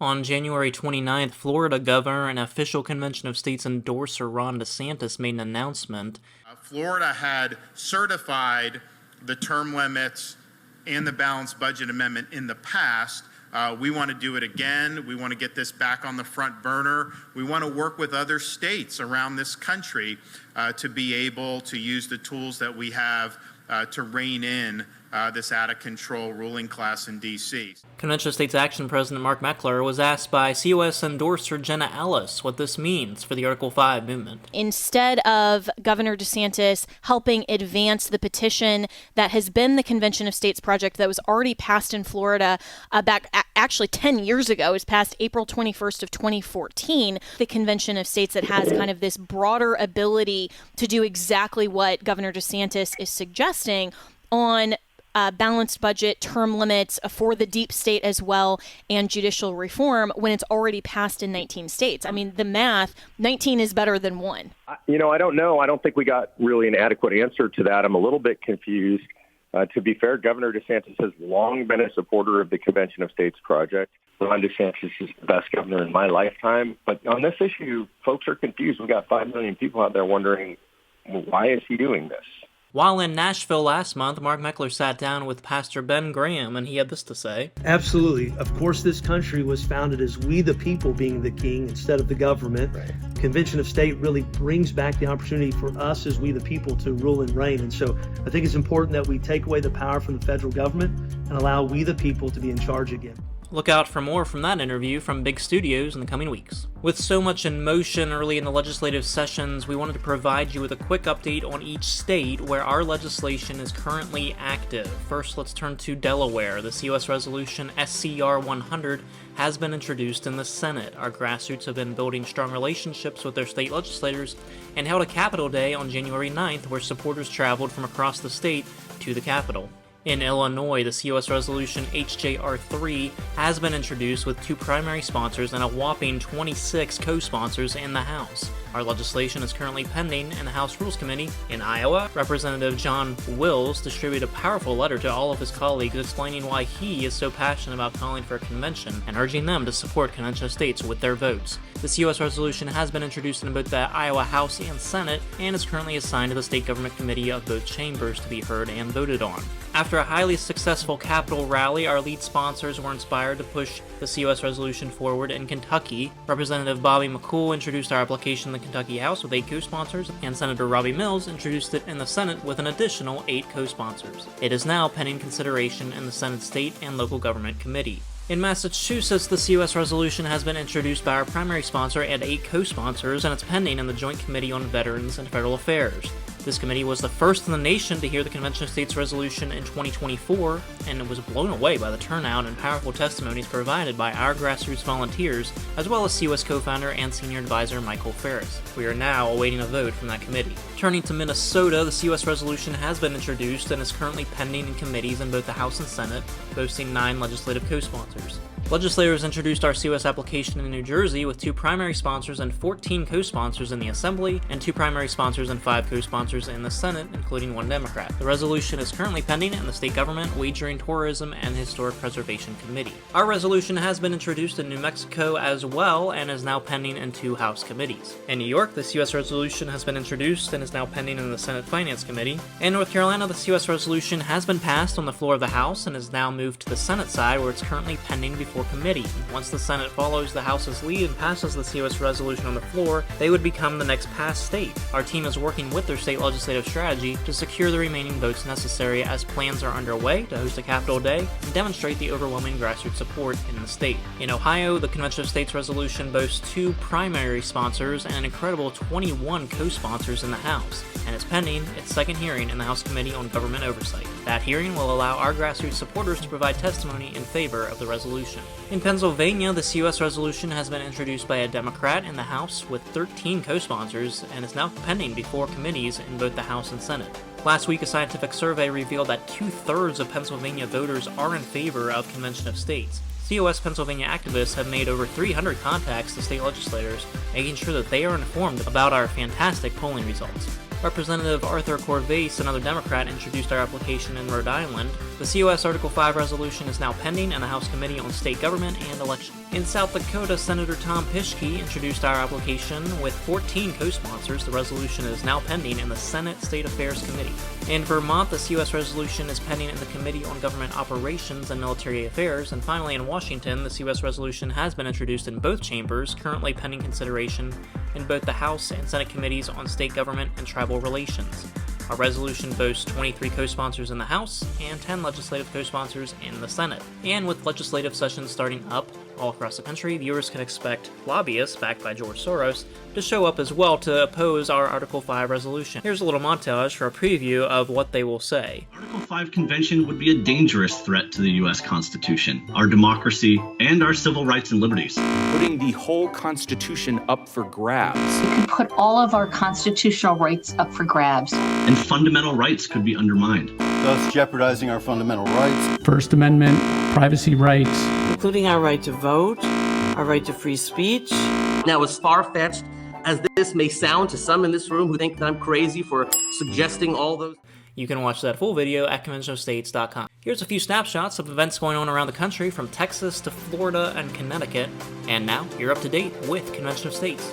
On January 29th, Florida Governor and official Convention of States endorser Ron DeSantis made an announcement. Florida had certified the term limits and the balanced budget amendment in the past. We want to do it again. We want to get this back on the front burner. We want to work with other states around this country to be able to use the tools that we have to rein in this out-of-control ruling class in D.C. Convention of States Action President Mark Meckler was asked by COS endorser Jenna Ellis what this means for the Article 5 movement. Instead of Governor DeSantis helping advance the petition that has been the Convention of States project that was already passed in Florida back actually 10 years ago, it was passed April 21st of 2014, the Convention of States that has kind of this broader ability to do exactly what Governor DeSantis is suggesting on balanced budget, term limits for the deep state as well, and judicial reform when it's already passed in 19 states. I mean, the math, 19 is better than 1. I don't know. I don't think we got really an adequate answer to that. I'm a little bit confused. To be fair, Governor DeSantis has long been a supporter of the Convention of States project. Ron DeSantis is the best governor in my lifetime. But on this issue, folks are confused. We've got 5 million people out there wondering, why is he doing this? While in Nashville last month, Mark Meckler sat down with Pastor Ben Graham, and he had this to say. Absolutely. Of course, this country was founded as we the people being the king instead of the government. Right. Convention of State really brings back the opportunity for us as we the people to rule and reign. And so I think it's important that we take away the power from the federal government and allow we the people to be in charge again. Look out for more from that interview from Big Studios in the coming weeks. With so much in motion early in the legislative sessions, we wanted to provide you with a quick update on each state where our legislation is currently active. First, let's turn to Delaware. The COS resolution SCR 100 has been introduced in the Senate. Our grassroots have been building strong relationships with their state legislators and held a Capitol Day on January 9th where supporters traveled from across the state to the Capitol. In Illinois, the COS resolution HJR3 has been introduced with 2 primary sponsors and a whopping 26 co-sponsors in the House. Our legislation is currently pending in the House Rules Committee. In Iowa, Representative John Wills distributed a powerful letter to all of his colleagues explaining why he is so passionate about calling for a convention and urging them to support Convention of States with their votes. The COS resolution has been introduced in both the Iowa House and Senate and is currently assigned to the State Government Committee of both chambers to be heard and voted on. After a highly successful Capitol rally, our lead sponsors were inspired to push the COS resolution forward in Kentucky. Representative Bobby McCool introduced our application in the Kentucky House with 8 co-sponsors, and Senator Robbie Mills introduced it in the Senate with an additional 8 co-sponsors. It is now pending consideration in the Senate State and Local Government Committee. In Massachusetts, the COS resolution has been introduced by our primary sponsor and 8 co-sponsors, and it's pending in the Joint Committee on Veterans and Federal Affairs. This committee was the first in the nation to hear the Convention of States resolution in 2024, and it was blown away by the turnout and powerful testimonies provided by our grassroots volunteers, as well as COS co-founder and senior advisor Michael Ferris. We are now awaiting a vote from that committee. Turning to Minnesota, the COS resolution has been introduced and is currently pending in committees in both the House and Senate, boasting 9 legislative co-sponsors. Legislators introduced our COS application in New Jersey with 2 primary sponsors and 14 co-sponsors in the Assembly, and 2 primary sponsors and 5 co-sponsors in the Senate, including 1 Democrat. The resolution is currently pending in the State Government, Wagering, Tourism, and Historic Preservation Committee. Our resolution has been introduced in New Mexico as well and is now pending in 2 House committees. In New York, the COS resolution has been introduced and is now pending in the Senate Finance Committee. In North Carolina, the COS resolution has been passed on the floor of the House and is now moved to the Senate side where it's currently pending before committee. Once the Senate follows the House's lead and passes the COS resolution on the floor, they would become the next passed state. Our team is working with their state legislative strategy to secure the remaining votes necessary as plans are underway to host a Capitol Day and demonstrate the overwhelming grassroots support in the state. In Ohio, the Convention of States resolution boasts 2 primary sponsors and an incredible 21 co-sponsors in the House, and is pending its second hearing in the House Committee on Government Oversight. That hearing will allow our grassroots supporters to provide testimony in favor of the resolution. In Pennsylvania, the COS resolution has been introduced by a Democrat in the House with 13 co-sponsors and is now pending before committees in both the House and Senate. Last week, a scientific survey revealed that 2/3 of Pennsylvania voters are in favor of Convention of States. COS Pennsylvania activists have made over 300 contacts to state legislators, making sure that they are informed about our fantastic polling results. Representative Arthur Corvase, another Democrat, introduced our application in Rhode Island. The COS Article 5 resolution is now pending in the House Committee on State Government and Election. In South Dakota, Senator Tom Pischke introduced our application with 14 co-sponsors. The resolution is now pending in the Senate State Affairs Committee. In Vermont, the COS resolution is pending in the Committee on Government Operations and Military Affairs. And finally, in Washington, the COS resolution has been introduced in both chambers, currently pending consideration in both the House and Senate Committees on State Government and Tribal Relations. Our resolution boasts 23 co-sponsors in the House and 10 legislative co-sponsors in the Senate. And with legislative sessions starting up all across the country, viewers can expect lobbyists, backed by George Soros, to show up as well to oppose our Article 5 resolution. Here's a little montage for a preview of what they will say. Article 5 convention would be a dangerous threat to the U.S. Constitution, our democracy, and our civil rights and liberties. Putting the whole Constitution up for grabs. It could put all of our constitutional rights up for grabs. And fundamental rights could be undermined. Thus jeopardizing our fundamental rights. First Amendment, privacy rights. Including our right to vote, our right to free speech. Now, as far-fetched as this may sound to some in this room who think that I'm crazy for suggesting all those... You can watch that full video at conventionofstates.com. Here's a few snapshots of events going on around the country from Texas to Florida and Connecticut. And now, you're up to date with Convention of States.